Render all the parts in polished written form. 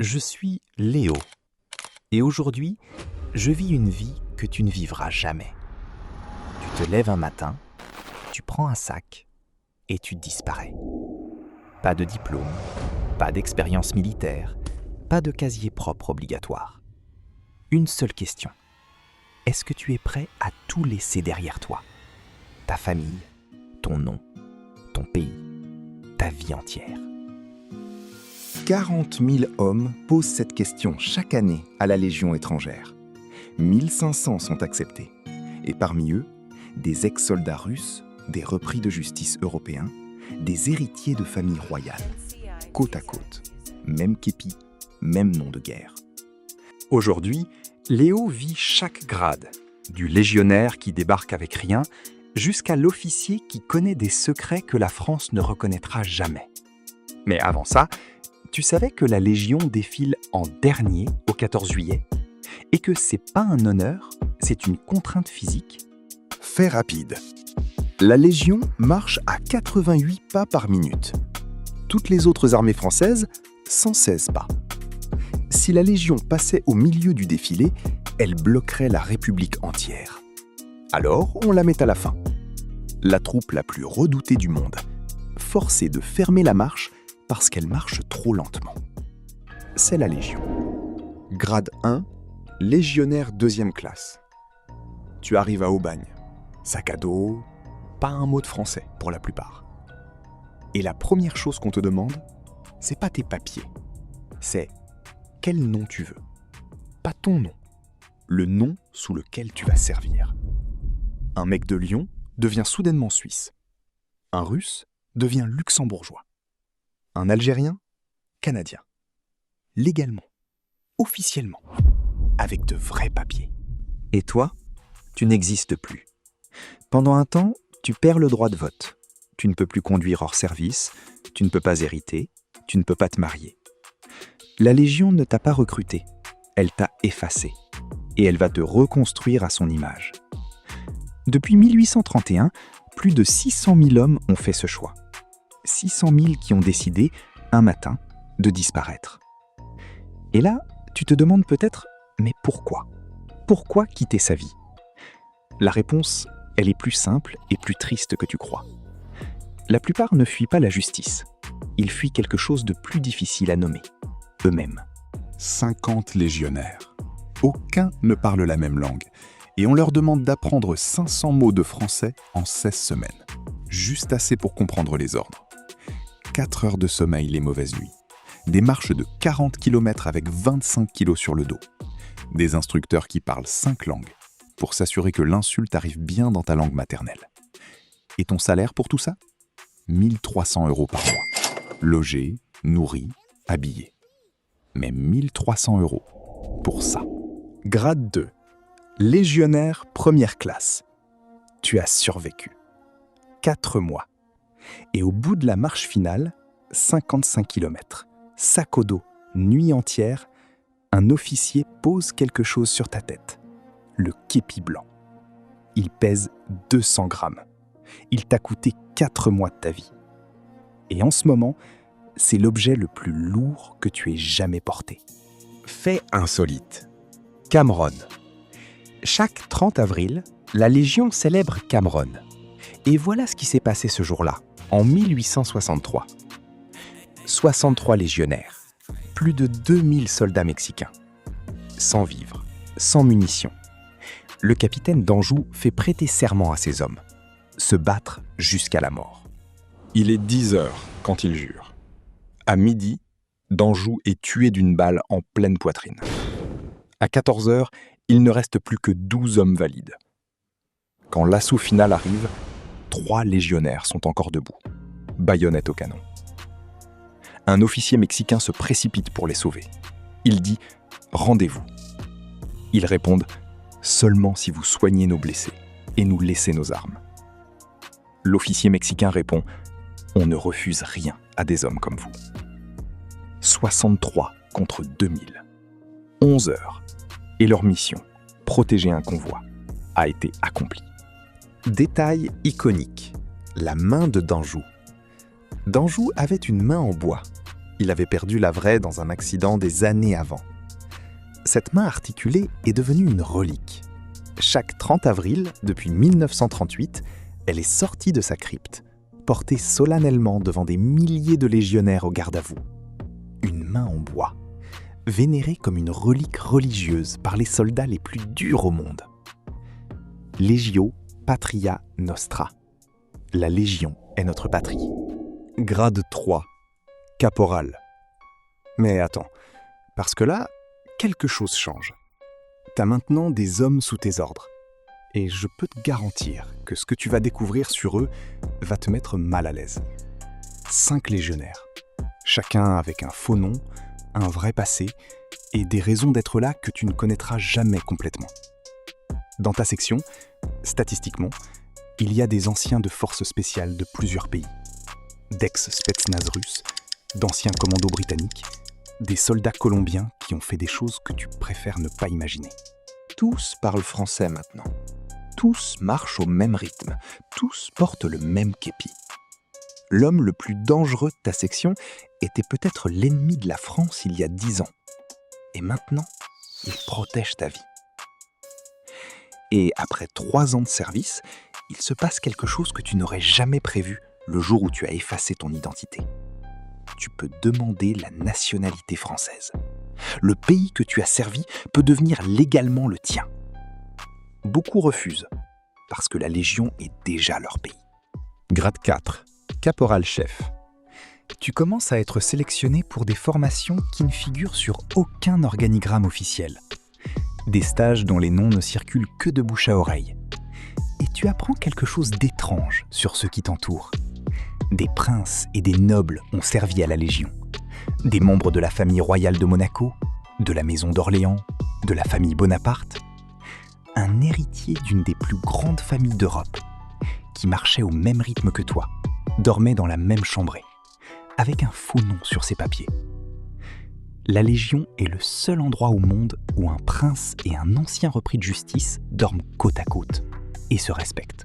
Je suis Léo et aujourd'hui, je vis une vie que tu ne vivras jamais. Tu te lèves un matin, tu prends un sac et tu disparais. Pas de diplôme, pas d'expérience militaire, pas de casier propre obligatoire. Une seule question. Est-ce que tu es prêt à tout laisser derrière toi? Ta famille, ton nom, ton pays, ta vie entière. 40 000 hommes posent cette question chaque année à la Légion étrangère. 1500 sont acceptés. Et parmi eux, des ex-soldats russes, des repris de justice européens, des héritiers de familles royales. Côte à côte, même képi, même nom de guerre. Aujourd'hui, Léo vit chaque grade, du légionnaire qui débarque avec rien, jusqu'à l'officier qui connaît des secrets que la France ne reconnaîtra jamais. Mais avant ça, tu savais que la Légion défile en dernier au 14 juillet et que c'est pas un honneur, c'est une contrainte physique? Fait rapide. La Légion marche à 88 pas par minute. Toutes les autres armées françaises, 116 pas. Si la Légion passait au milieu du défilé, elle bloquerait la République entière. Alors, on la met à la fin. La troupe la plus redoutée du monde, forcée de fermer la marche parce qu'elle marche trop lentement. C'est la Légion. Grade 1, légionnaire 2e classe. Tu arrives à Aubagne. Sac à dos, pas un mot de français pour la plupart. Et la première chose qu'on te demande, c'est pas tes papiers. C'est quel nom tu veux. Pas ton nom. Le nom sous lequel tu vas servir. Un mec de Lyon devient soudainement suisse. Un russe devient luxembourgeois. Un Algérien, canadien. Légalement, officiellement, avec de vrais papiers. Et toi, tu n'existes plus. Pendant un temps, tu perds le droit de vote. Tu ne peux plus conduire hors service, tu ne peux pas hériter, tu ne peux pas te marier. La Légion ne t'a pas recruté, elle t'a effacé. Et elle va te reconstruire à son image. Depuis 1831, plus de 600 000 hommes ont fait ce choix. 600 000 qui ont décidé, un matin, de disparaître. Et là, tu te demandes peut-être, mais pourquoi? Pourquoi quitter sa vie? La réponse, elle est plus simple et plus triste que tu crois. La plupart ne fuient pas la justice. Ils fuient quelque chose de plus difficile à nommer, eux-mêmes. 50 légionnaires. Aucun ne parle la même langue. Et on leur demande d'apprendre 500 mots de français en 16 semaines. Juste assez pour comprendre les ordres. 4 heures de sommeil les mauvaises nuits. Des marches de 40 km avec 25 kilos sur le dos. Des instructeurs qui parlent 5 langues pour s'assurer que l'insulte arrive bien dans ta langue maternelle. Et ton salaire pour tout ça? 1 300 € par mois. Logé, nourri, habillé. Mais 1 300 € pour ça. Grade 2. Légionnaire 1re classe. Tu as survécu. 4 mois. Et au bout de la marche finale, 55 km, sac au dos, nuit entière, un officier pose quelque chose sur ta tête. Le képi blanc. Il pèse 200 grammes. Il t'a coûté 4 mois de ta vie. Et en ce moment, c'est l'objet le plus lourd que tu aies jamais porté. Fait insolite. Cameron. Chaque 30 avril, la Légion célèbre Cameron. Et voilà ce qui s'est passé ce jour-là, en 1863. 63 légionnaires, plus de 2000 soldats mexicains. Sans vivres, sans munitions. Le capitaine d'Anjou fait prêter serment à ses hommes. Se battre jusqu'à la mort. Il est 10 heures quand il jure. À midi, d'Anjou est tué d'une balle en pleine poitrine. À 14 heures, il ne reste plus que 12 hommes valides. Quand l'assaut final arrive, 3 légionnaires sont encore debout, baïonnette au canon. Un officier mexicain se précipite pour les sauver. Il dit « Rendez-vous ». Ils répondent « Seulement si vous soignez nos blessés et nous laissez nos armes ». L'officier mexicain répond « On ne refuse rien à des hommes comme vous ». 63 contre 2000. 11 heures. Et leur mission, protéger un convoi, a été accomplie. Détail iconique, la main de d'Anjou. D'Anjou avait une main en bois. Il avait perdu la vraie dans un accident des années avant. Cette main articulée est devenue une relique. Chaque 30 avril, depuis 1938, elle est sortie de sa crypte, portée solennellement devant des milliers de légionnaires au garde à vous. Une main en bois, vénérée comme une relique religieuse par les soldats les plus durs au monde. Legio Patria Nostra. La Légion est notre patrie. Grade 3. Caporal. Mais attends, parce que là, quelque chose change. T'as maintenant des hommes sous tes ordres. Et je peux te garantir que ce que tu vas découvrir sur eux va te mettre mal à l'aise. 5 légionnaires, chacun avec un faux nom, un vrai passé et des raisons d'être là que tu ne connaîtras jamais complètement. Dans ta section, statistiquement, il y a des anciens de forces spéciales de plusieurs pays, d'ex-Spetsnaz russes, d'anciens commandos britanniques, des soldats colombiens qui ont fait des choses que tu préfères ne pas imaginer. Tous parlent français maintenant. Tous marchent au même rythme. Tous portent le même képi. L'homme le plus dangereux de ta section était peut-être l'ennemi de la France il y a 10 ans. Et maintenant, il protège ta vie. Et après 3 ans de service, il se passe quelque chose que tu n'aurais jamais prévu le jour où tu as effacé ton identité. Tu peux demander la nationalité française. Le pays que tu as servi peut devenir légalement le tien. Beaucoup refusent, parce que la Légion est déjà leur pays. Grade 4. Caporal-chef. Tu commences à être sélectionné pour des formations qui ne figurent sur aucun organigramme officiel. Des stages dont les noms ne circulent que de bouche à oreille. Et tu apprends quelque chose d'étrange sur ceux qui t'entourent. Des princes et des nobles ont servi à la Légion. Des membres de la famille royale de Monaco, de la maison d'Orléans, de la famille Bonaparte. Un héritier d'une des plus grandes familles d'Europe, qui marchait au même rythme que toi, dormait dans la même chambrée, avec un faux nom sur ses papiers. La Légion est le seul endroit au monde où un prince et un ancien repris de justice dorment côte à côte et se respectent.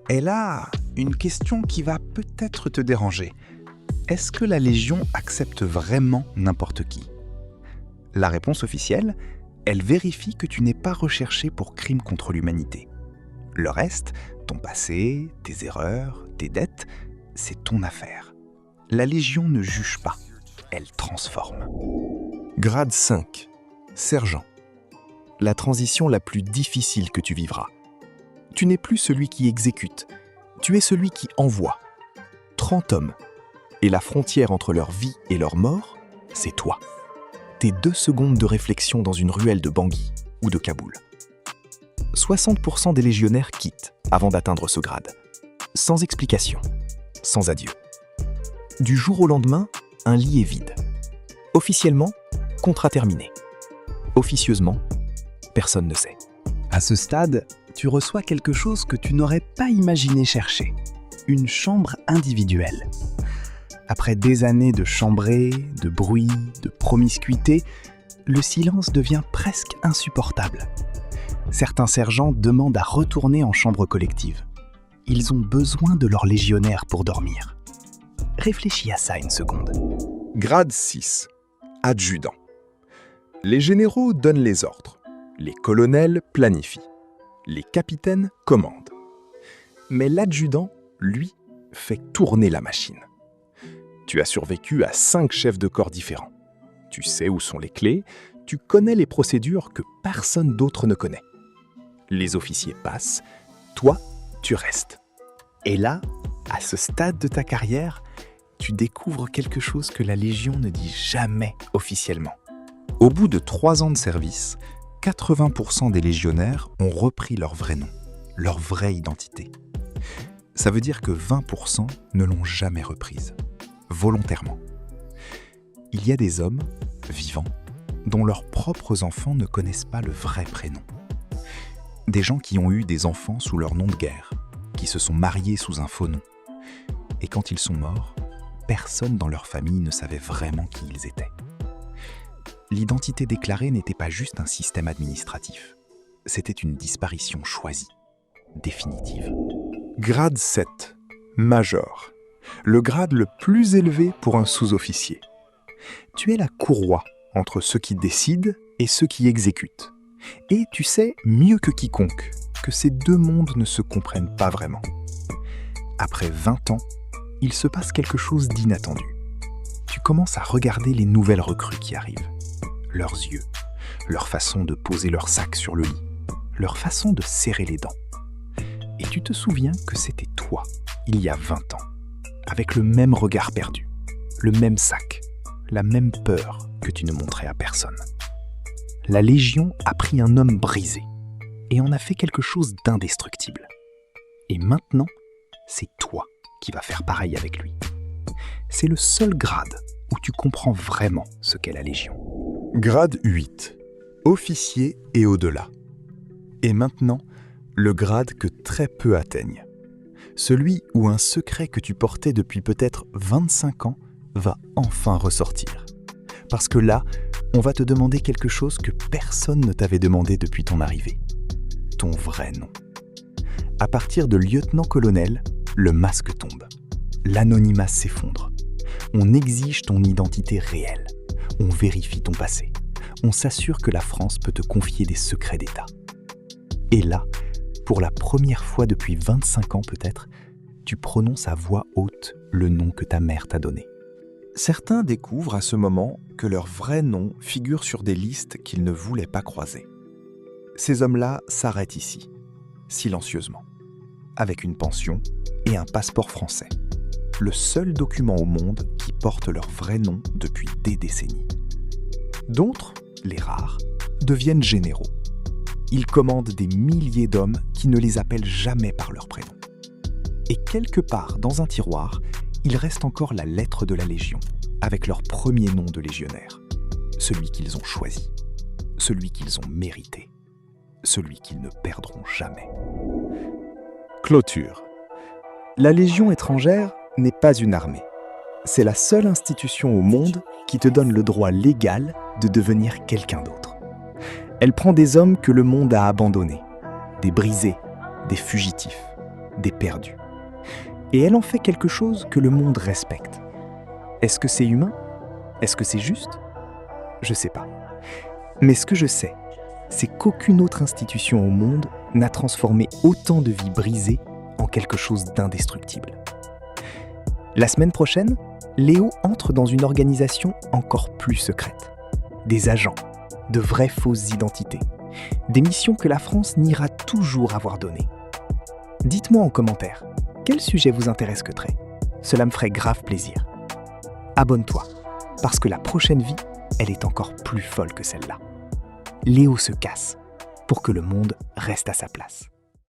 Et là, une question qui va peut-être te déranger. Est-ce que la Légion accepte vraiment n'importe qui ? La réponse officielle, elle vérifie que tu n'es pas recherché pour crimes contre l'humanité. Le reste, ton passé, tes erreurs, tes dettes, c'est ton affaire. La Légion ne juge pas, elle transforme. Grade 5. Sergent. La transition la plus difficile que tu vivras. Tu n'es plus celui qui exécute, tu es celui qui envoie. 30 hommes. Et la frontière entre leur vie et leur mort, c'est toi. Tes 2 secondes de réflexion dans une ruelle de Bangui ou de Kaboul. 60% des légionnaires quittent avant d'atteindre ce grade. Sans explication, sans adieu. Du jour au lendemain, un lit est vide. Officiellement, contrat terminé. Officieusement, personne ne sait. À ce stade, tu reçois quelque chose que tu n'aurais pas imaginé chercher. Une chambre individuelle. Après des années de chambrée, de bruit, de promiscuité, le silence devient presque insupportable. Certains sergents demandent à retourner en chambre collective. Ils ont besoin de leurs légionnaires pour dormir. Réfléchis à ça une seconde. Grade 6. Adjudant. Les généraux donnent les ordres. Les colonels planifient. Les capitaines commandent. Mais l'adjudant, lui, fait tourner la machine. Tu as survécu à 5 chefs de corps différents. Tu sais où sont les clés, tu connais les procédures que personne d'autre ne connaît. Les officiers passent, toi, tu restes. Et là, à ce stade de ta carrière, tu découvres quelque chose que la Légion ne dit jamais officiellement. Au bout de 3 ans de service, 80% des légionnaires ont repris leur vrai nom, leur vraie identité. Ça veut dire que 20% ne l'ont jamais reprise, volontairement. Il y a des hommes, vivants, dont leurs propres enfants ne connaissent pas le vrai prénom. Des gens qui ont eu des enfants sous leur nom de guerre, qui se sont mariés sous un faux nom. Et quand ils sont morts, personne dans leur famille ne savait vraiment qui ils étaient. L'identité déclarée n'était pas juste un système administratif. C'était une disparition choisie, définitive. Grade 7. Major. Le grade le plus élevé pour un sous-officier. Tu es la courroie entre ceux qui décident et ceux qui exécutent. Et tu sais mieux que quiconque que ces deux mondes ne se comprennent pas vraiment. Après 20 ans, il se passe quelque chose d'inattendu. Tu commences à regarder les nouvelles recrues qui arrivent. Leurs yeux, leur façon de poser leur sac sur le lit, leur façon de serrer les dents. Et tu te souviens que c'était toi, il y a 20 ans, avec le même regard perdu, le même sac, la même peur que tu ne montrais à personne. La Légion a pris un homme brisé et en a fait quelque chose d'indestructible. Et maintenant, c'est toi qui vas faire pareil avec lui. C'est le seul grade où tu comprends vraiment ce qu'est la Légion. Grade 8. Officier et au-delà. Et maintenant, le grade que très peu atteignent. Celui où un secret que tu portais depuis peut-être 25 ans va enfin ressortir. Parce que là, on va te demander quelque chose que personne ne t'avait demandé depuis ton arrivée. Ton vrai nom. À partir de lieutenant-colonel, le masque tombe. L'anonymat s'effondre. On exige ton identité réelle. On vérifie ton passé. On s'assure que la France peut te confier des secrets d'État. Et là, pour la première fois depuis 25 ans peut-être, tu prononces à voix haute le nom que ta mère t'a donné. Certains découvrent à ce moment que leur vrai nom figure sur des listes qu'ils ne voulaient pas croiser. Ces hommes-là s'arrêtent ici, silencieusement, avec une pension et un passeport français. Le seul document au monde qui porte leur vrai nom depuis des décennies. D'autres, les rares, deviennent généraux. Ils commandent des milliers d'hommes qui ne les appellent jamais par leur prénom. Et quelque part dans un tiroir, il reste encore la lettre de la Légion, avec leur premier nom de légionnaire. Celui qu'ils ont choisi, celui qu'ils ont mérité, celui qu'ils ne perdront jamais. Clôture. La Légion étrangère n'est pas une armée. C'est la seule institution au monde qui te donne le droit légal de devenir quelqu'un d'autre. Elle prend des hommes que le monde a abandonnés, des brisés, des fugitifs, des perdus. Et elle en fait quelque chose que le monde respecte. Est-ce que c'est humain ? Est-ce que c'est juste ? Je sais pas. Mais ce que je sais, c'est qu'aucune autre institution au monde n'a transformé autant de vies brisées en quelque chose d'indestructible. La semaine prochaine, Léo entre dans une organisation encore plus secrète. Des agents, de vraies fausses identités, des missions que la France niera toujours avoir données. Dites-moi en commentaire, quel sujet vous intéresse que très ? Cela me ferait grave plaisir. Abonne-toi, parce que la prochaine vie, elle est encore plus folle que celle-là. Léo se casse pour que le monde reste à sa place.